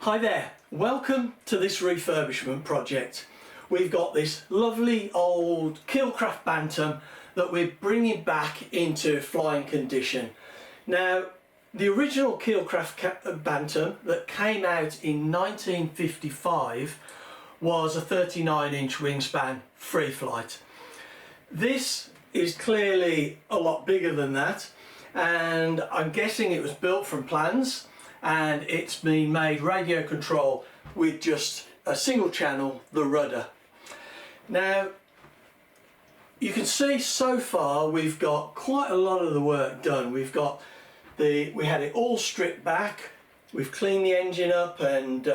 Hi there, welcome to this refurbishment project. We've got this lovely old Keil Kraft Bantam that we're bringing back into flying condition. Now, the original Keil Kraft Bantam that came out in 1955 was a 39-inch wingspan free flight. This is clearly a lot bigger than that, and I'm guessing it was built from plans, and it's been made radio control with just a single channel, the rudder. Now you can see so far we've got quite a lot of the work done. We had it all stripped back, we've cleaned the engine up and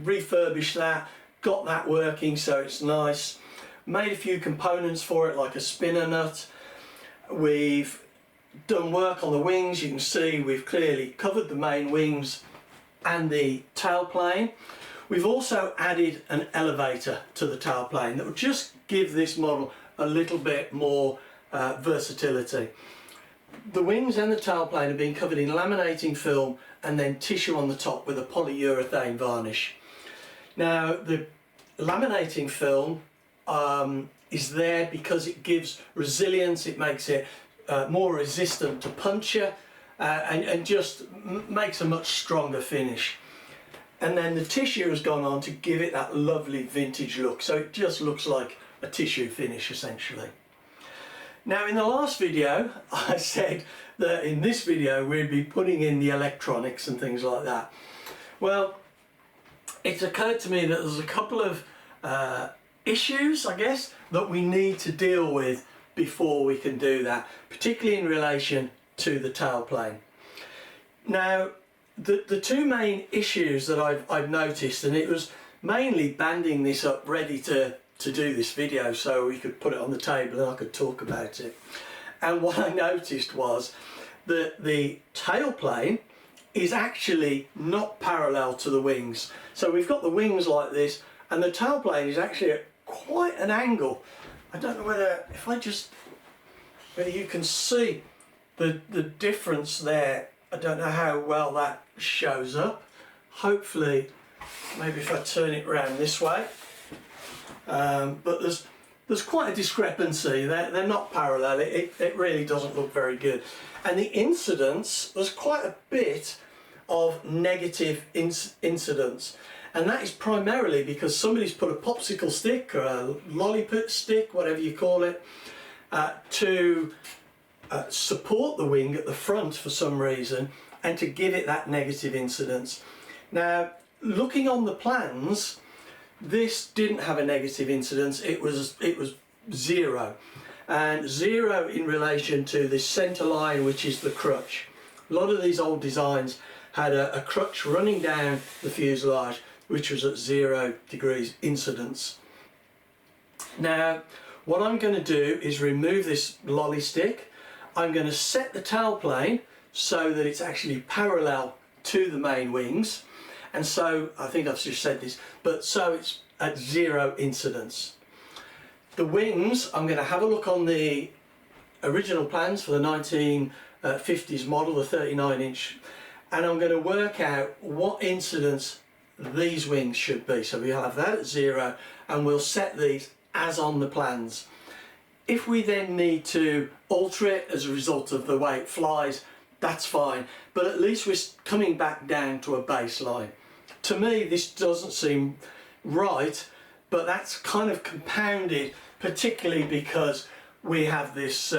refurbished that, got that working so it's nice, made a few components for it like a spinner nut. We've done work on the wings. You can see we've clearly covered the main wings and the tailplane. We've also added an elevator to the tailplane that will just give this model a little bit more versatility. The wings and the tailplane have been covered in laminating film and then tissue on the top with a polyurethane varnish. Now the laminating film is there because it gives resilience, it makes it more resistant to puncture and just makes a much stronger finish. And then the tissue has gone on to give it that lovely vintage look, so it just looks like a tissue finish essentially. Now in the last video I said that in this video we'd be putting in the electronics and things like that. Well, it's occurred to me that there's a couple of issues, I guess, that we need to deal with before we can do that, particularly in relation to the tailplane. Now the two main issues that I've noticed, and it was mainly banding this up ready to do this video so we could put it on the table and I could talk about it, and what I noticed was that the tailplane is actually not parallel to the wings. So we've got the wings like this and the tailplane is actually at quite an angle. I don't know whether you can see the difference there. I don't know how well that shows up. Hopefully, maybe if I turn it around this way. But there's quite a discrepancy. They're not parallel. It really doesn't look very good. And the incidence, there's quite a bit of negative incidence. And that is primarily because somebody's put a popsicle stick or a lollipop stick, whatever you call it, to support the wing at the front for some reason and to give it that negative incidence. Now, looking on the plans, this didn't have a negative incidence. It was zero, and zero in relation to this centre line, which is the crutch. A lot of these old designs had a crutch running down the fuselage, which was at 0 degrees incidence. Now, what I'm going to do is remove this lolly stick. I'm going to set the tailplane so that it's actually parallel to the main wings, and so I think I've just said this, but so it's at 0 incidence. The wings, I'm going to have a look on the original plans for the 1950s model, the 39-inch, and I'm going to work out what incidence these wings should be. So we'll have that at 0 and we'll set these as on the plans. If we then need to alter it as a result of the way it flies, that's fine, but at least we're coming back down to a baseline. To me this doesn't seem right, but that's kind of compounded, particularly because we have this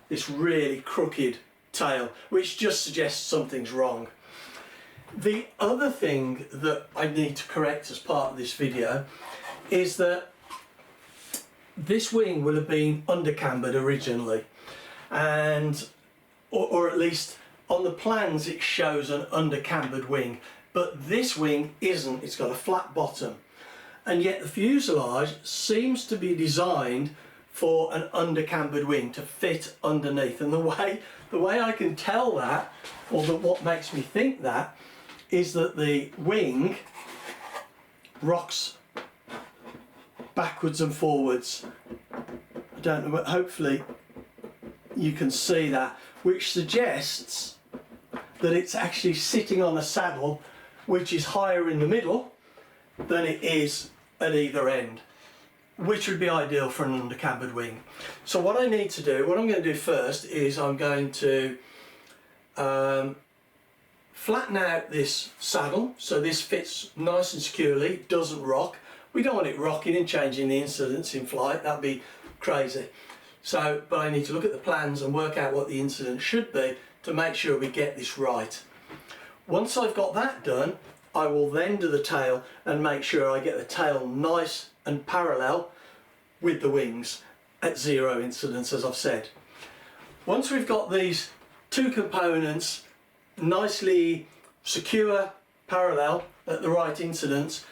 this really crooked tail, which just suggests something's wrong. The other thing that I need to correct as part of this video is that this wing will have been undercambered originally, and or at least on the plans it shows an undercambered wing, but this wing isn't. It's got a flat bottom, and yet the fuselage seems to be designed for an undercambered wing to fit underneath. And the way I can tell that, or what makes me think that, is that the wing rocks backwards and forwards. I don't know, but hopefully you can see that, which suggests that it's actually sitting on a saddle which is higher in the middle than it is at either end, which would be ideal for an undercambered wing. So what I need to do, what I'm going to do first is I'm going to flatten out this saddle so this fits nice and securely, doesn't rock. We don't want it rocking and changing the incidence in flight, that'd be crazy. So, but I need to look at the plans and work out what the incidence should be to make sure we get this right. Once I've got that done, I will then do the tail and make sure I get the tail nice and parallel with the wings at 0 incidence, as I've said. Once we've got these two components nicely secure, parallel at the right incidence,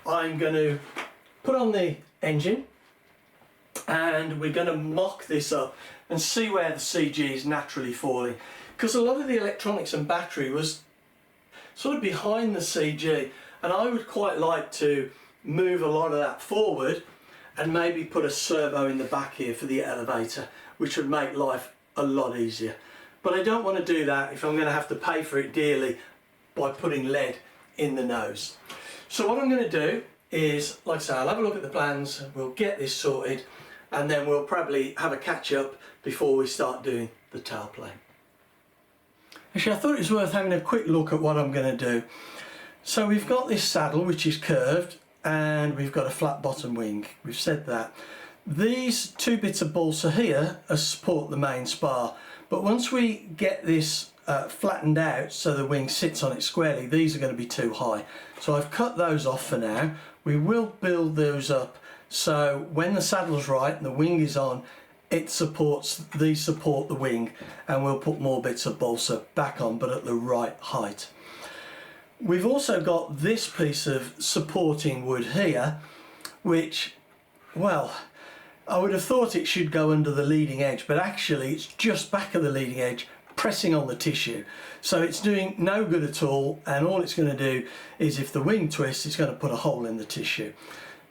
I'm going to put on the engine and we're going to mock this up and see where the CG is naturally falling, because a lot of the electronics and battery was sort of behind the CG, and I would quite like to move a lot of that forward and maybe put a servo in the back here for the elevator, which would make life a lot easier. But I don't want to do that if I'm going to have to pay for it dearly by putting lead in the nose. So what I'm going to do is, like I say, I'll have a look at the plans, we'll get this sorted, and then we'll probably have a catch up before we start doing the tailplane. Actually, I thought it was worth having a quick look at what I'm going to do. So we've got this saddle which is curved and we've got a flat bottom wing, we've said that. These two bits of balsa here support the main spar, but once we get this flattened out so the wing sits on it squarely, these are going to be too high. So I've cut those off for now. We will build those up so when the saddle's right and the wing is on, it supports, these support the wing, and we'll put more bits of balsa back on, but at the right height. We've also got this piece of supporting wood here, which, well, I would have thought it should go under the leading edge, but actually it's just back of the leading edge, pressing on the tissue. So it's doing no good at all, and all it's going to do is, if the wing twists, it's going to put a hole in the tissue.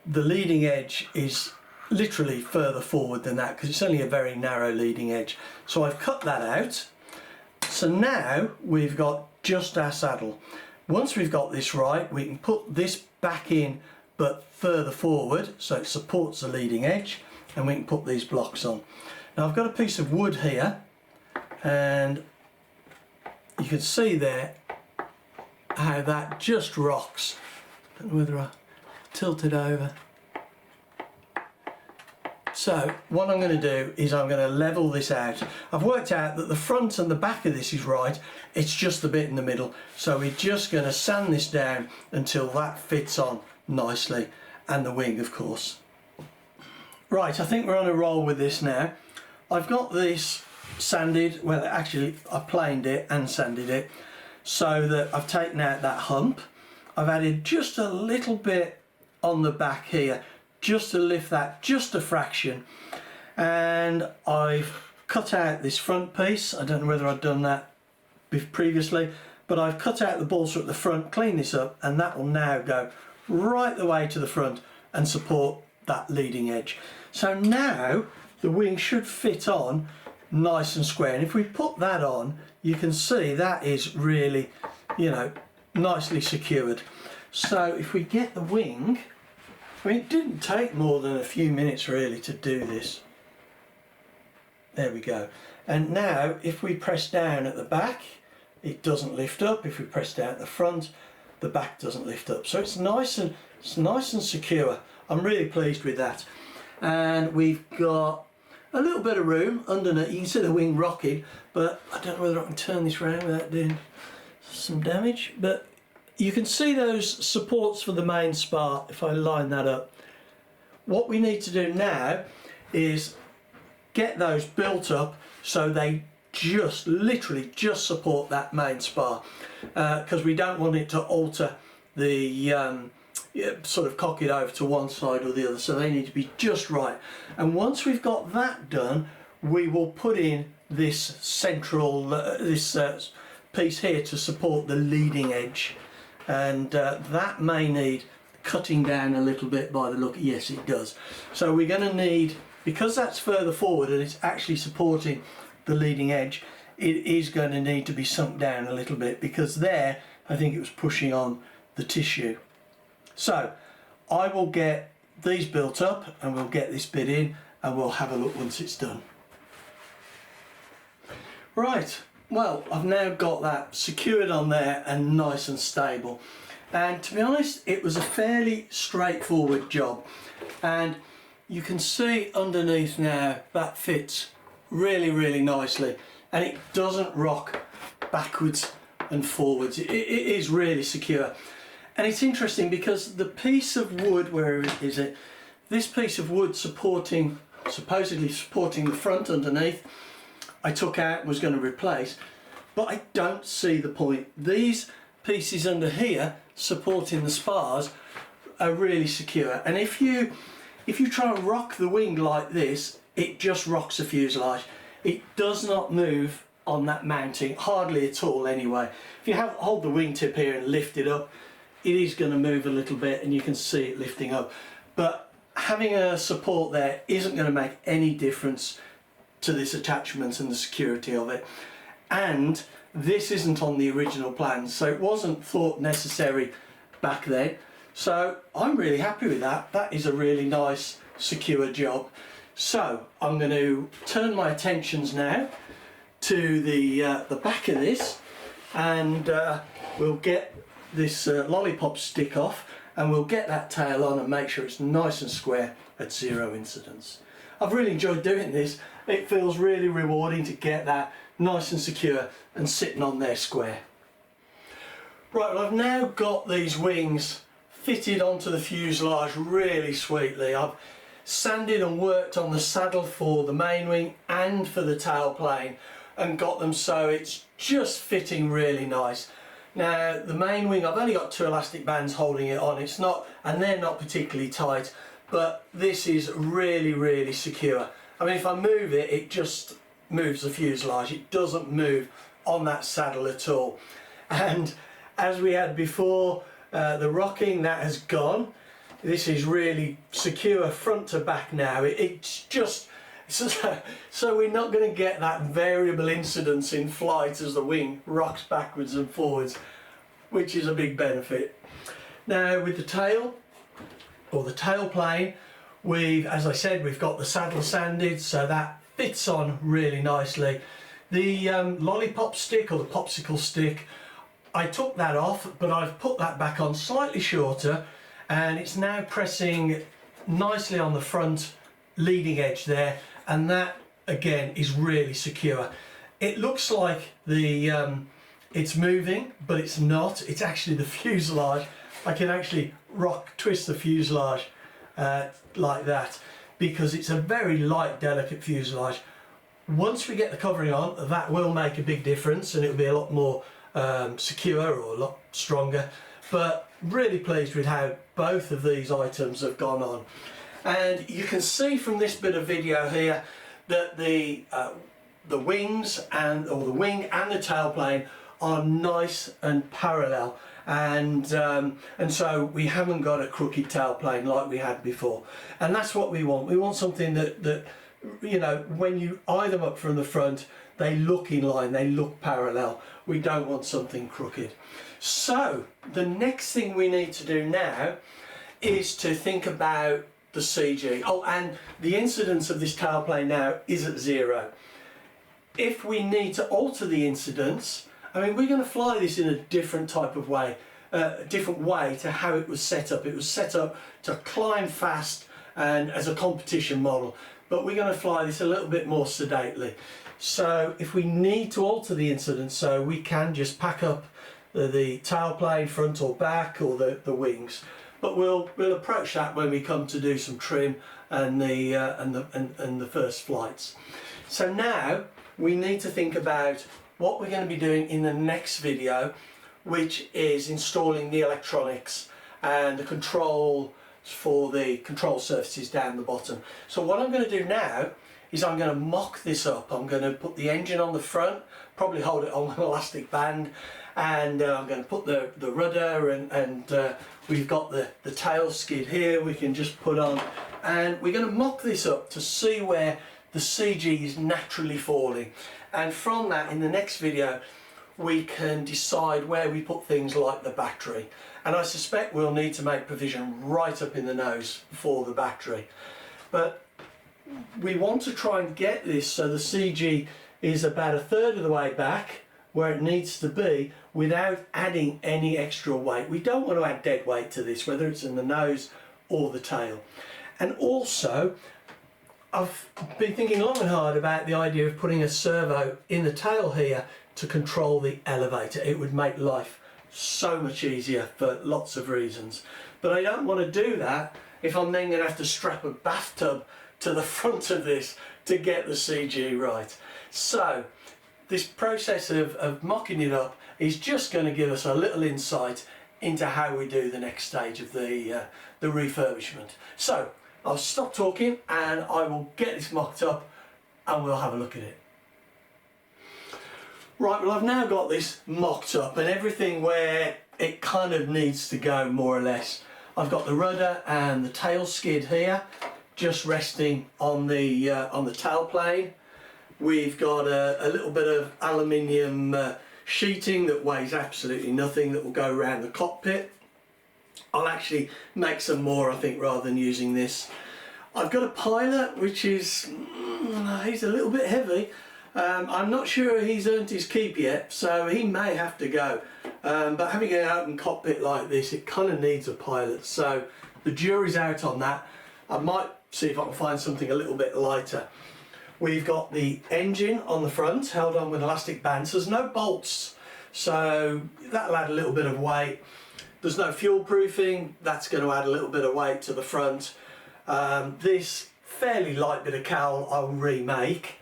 The leading edge is literally further forward than that because it's only a very narrow leading edge. So I've cut that out. So now we've got just our saddle. Once we've got this right, we can put this back in but further forward so it supports the leading edge, and we can put these blocks on. Now I've got a piece of wood here, and you can see there how that just rocks. I don't know whether I tilt it over. So what I'm going to do is I'm going to level this out. I've worked out that the front and the back of this is right, it's just the bit in the middle. So we're just going to sand this down until that fits on nicely, and the wing of course. Right, I think we're on a roll with this now. I've got this sanded, well actually I planed it and sanded it so that I've taken out that hump. I've added just a little bit on the back here, just to lift that just a fraction, and I've cut out this front piece. I don't know whether I've done that previously, but I've cut out the balsa at the front, clean this up, and that will now go right the way to the front and support that leading edge. So now the wing should fit on nice and square, and if we put that on, you can see that is really, you know, nicely secured. So if we get the wing, I mean, it didn't take more than a few minutes really to do this. There we go. And now if we press down at the back, it doesn't lift up. If we press down at the front, the back doesn't lift up. So it's nice and secure. I'm really pleased with that. And we've got a little bit of room underneath. You can see the wing rocking, but I don't know whether I can turn this around without doing some damage. But you can see those supports for the main spar if I line that up. What we need to do now is get those built up so they just literally just support that main spar, because we don't want it to alter the sort of cock it over to one side or the other, so they need to be just right. And once we've got that done, we will put in this central piece here to support the leading edge, and that may need cutting down a little bit by the look. Yes, it does. So we're going to need, because that's further forward and it's actually supporting the leading edge, it is going to need to be sunk down a little bit, because there I think it was pushing on the tissue. So I will get these built up and we'll get this bit in and we'll have a look once it's done. Right, well, I've now got that secured on there and nice and stable. And to be honest, it was a fairly straightforward job. And you can see underneath now that fits really, really nicely. And it doesn't rock backwards and forwards. It is really secure. And it's interesting because the piece of wood, where is it? This piece of wood supporting, supposedly supporting the front underneath, I took out and was going to replace, but I don't see the point. These pieces under here supporting the spars are really secure, and if you try and rock the wing like this, it just rocks the fuselage. It does not move on that mounting, hardly at all anyway. If you hold the wingtip here and lift it up, it is going to move a little bit and you can see it lifting up, but having a support there isn't going to make any difference to this attachment and the security of it. And this isn't on the original plans, so it wasn't thought necessary back then. So I'm really happy with that. That is a really nice, secure job. So I'm going to turn my attentions now to the back of this, and we'll get this lollipop stick off, and we'll get that tail on and make sure it's nice and square at 0 incidence. I've really enjoyed doing this. It feels really rewarding to get that nice and secure and sitting on there square. Right, well, I've now got these wings fitted onto the fuselage really sweetly. I've sanded and worked on the saddle for the main wing and for the tailplane and got them so it's just fitting really nice. Now the main wing, I've only got 2 elastic bands holding it on. It's not, and they're not particularly tight, but this is really, really secure. I mean, if I move it, it just moves the fuselage. It doesn't move on that saddle at all. And as we had before, the rocking, that has gone. This is really secure front to back now. It's just, so we're not going to get that variable incidence in flight as the wing rocks backwards and forwards, which is a big benefit. Now with the tail, or the tailplane, as I said, we've got the saddle sanded, so that fits on really nicely. The lollipop stick, or the popsicle stick, I took that off, but I've put that back on slightly shorter, and it's now pressing nicely on the front leading edge there, and that again is really secure. It looks like it's moving, but it's not. It's actually the fuselage. I can actually twist the fuselage like that, because it's a very light, delicate fuselage. Once we get the covering on, that will make a big difference and it'll be a lot more secure, or a lot stronger. But really pleased with how both of these items have gone on. And you can see from this bit of video here that the wings or the wing and the tailplane are nice and parallel, and so we haven't got a crooked tailplane like we had before, and that's what we want. We want something that you know, when you eye them up from the front, they look in line, they look parallel. We don't want something crooked. So the next thing we need to do now is to think about the CG. Oh, and the incidence of this tailplane now is at 0. If we need to alter the incidence, I mean, we're going to fly this in a different type of way, a different way to how it was set up. It was set up to climb fast and as a competition model, but we're going to fly this a little bit more sedately. So if we need to alter the incidence, so we can just pack up the tailplane front or back, or the wings, but we'll approach that when we come to do some trim and the first flights. So now we need to think about what we're going to be doing in the next video, which is installing the electronics and the control for the control surfaces down the bottom. So what I'm going to do now is I'm going to mock this up. I'm going to put the engine on the front, probably hold it on an elastic band, and I'm going to put the rudder, and we've got the tail skid here we can just put on, and we're going to mock this up to see where the CG is naturally falling, and from that in the next video we can decide where we put things like the battery, and I suspect we'll need to make provision right up in the nose for the battery. But we want to try and get this so the CG is about a third of the way back where it needs to be without adding any extra weight. We don't want to add dead weight to this, whether it's in the nose or the tail. And also, I've been thinking long and hard about the idea of putting a servo in the tail here to control the elevator. It would make life so much easier for lots of reasons. But I don't want to do that if I'm then going to have to strap a bathtub to the front of this to get the CG right. So this process of mocking it up is just going to give us a little insight into how we do the next stage of the refurbishment. So I'll stop talking and I will get this mocked up and we'll have a look at it. Right, well, I've now got this mocked up and everything where it kind of needs to go, more or less. I've got the rudder and the tail skid here, just resting on the tailplane. We've got a little bit of aluminium sheeting that weighs absolutely nothing that will go around the cockpit. I'll actually make some more, I think, rather than using this. I've got a pilot, which is, he's a little bit heavy. I'm not sure he's earned his keep yet, so he may have to go. But having an open cockpit like this, it kind of needs a pilot. So the jury's out on that. I might see if I can find something a little bit lighter. We've got the engine on the front, held on with elastic bands. There's no bolts, so that'll add a little bit of weight. There's no fuel proofing, that's going to add a little bit of weight to the front. This fairly light bit of cowl I'll remake,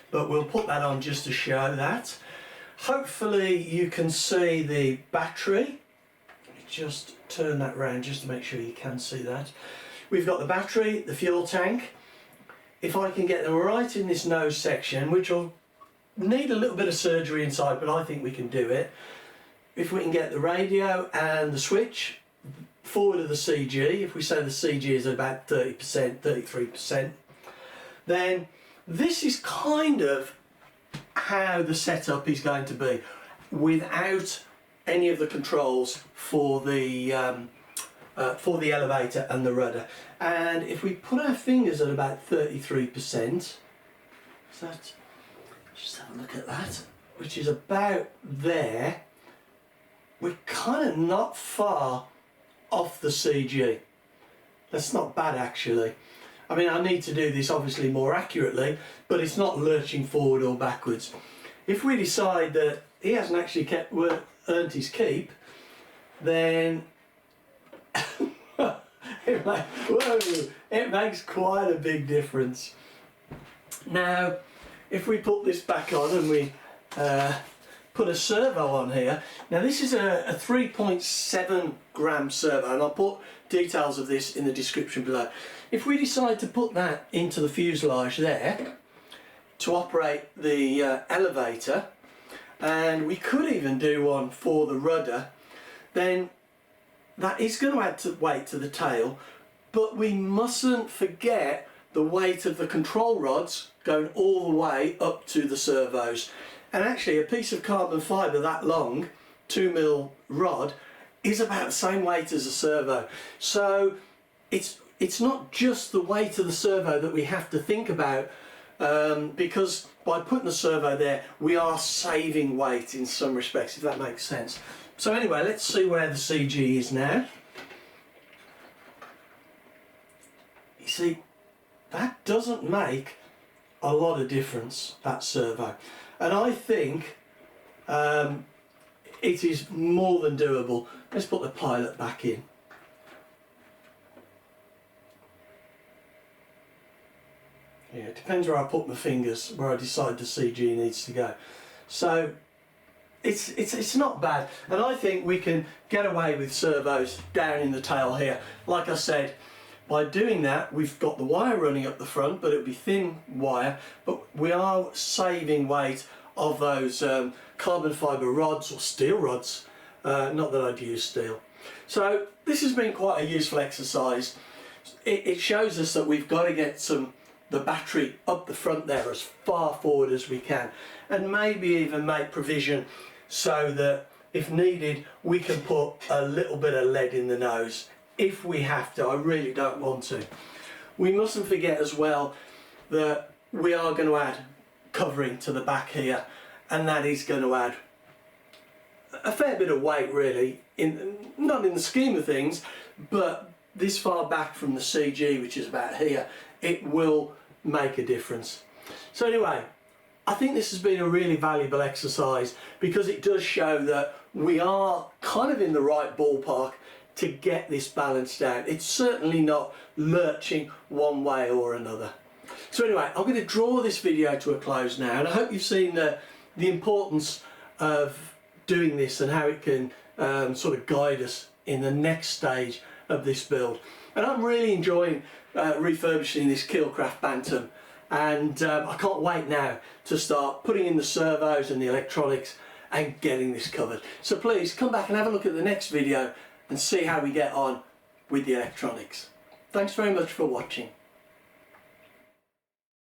but we'll put that on just to show that. Hopefully you can see the battery. Let me just turn that around just to make sure you can see that. We've got the battery, the fuel tank. If I can get them right in this nose section, which will need a little bit of surgery inside, but I think we can do it. If we can get the radio and the switch forward of the CG, if we say the CG is about 30%, 33%, then this is kind of how the setup is going to be without any of the controls for the elevator and the rudder. And if we put our fingers at about 33%, so that, just have a look at that, which is about there, we're kind of not far off the CG. That's not bad, actually. I mean, I need to do this obviously more accurately, but it's not lurching forward or backwards. If we decide that he hasn't actually earned his keep, then it makes quite a big difference. Now, if we put this back on and we put a servo on here, now this is a 3.7 gram servo, and I'll put details of this in the description below. If we decide to put that into the fuselage there to operate the elevator, and we could even do one for the rudder, then that is going to add weight to the tail, but we mustn't forget the weight of the control rods going all the way up to the servos. And actually a piece of carbon fibre that long, 2mm rod, is about the same weight as a servo. So it's not just the weight of the servo that we have to think about, because by putting the servo there we are saving weight in some respects, if that makes sense. So anyway, let's see where the CG is now. You see, that doesn't make a lot of difference, that servo. And I think it is more than doable. Let's put the pilot back in. Yeah, it depends where I put my fingers, where I decide the CG needs to go. So it's not bad, and I think we can get away with servos down in the tail here. Like I said, by doing that we've got the wire running up the front, but it'll be thin wire, but we are saving weight of those carbon fibre rods or steel rods, not that I'd use steel. So this has been quite a useful exercise. It shows us that we've got to get the battery up the front there as far forward as we can, and maybe even make provision so that if needed, we can put a little bit of lead in the nose if we have to. I really don't want to. We mustn't forget as well that we are going to add covering to the back here, and that is going to add a fair bit of weight really, not in the scheme of things, but this far back from the CG, which is about here, it will make a difference. So anyway, I think this has been a really valuable exercise because it does show that we are kind of in the right ballpark to get this balanced out. It's certainly not lurching one way or another. So anyway, I'm going to draw this video to a close now, and I hope you've seen the importance of doing this and how it can sort of guide us in the next stage of this build. And I'm really enjoying refurbishing this Keil Kraft Bantam, and I can't wait now to start putting in the servos and the electronics and getting this covered. So please come back and have a look at the next video and see how we get on with the electronics. Thanks very much for watching.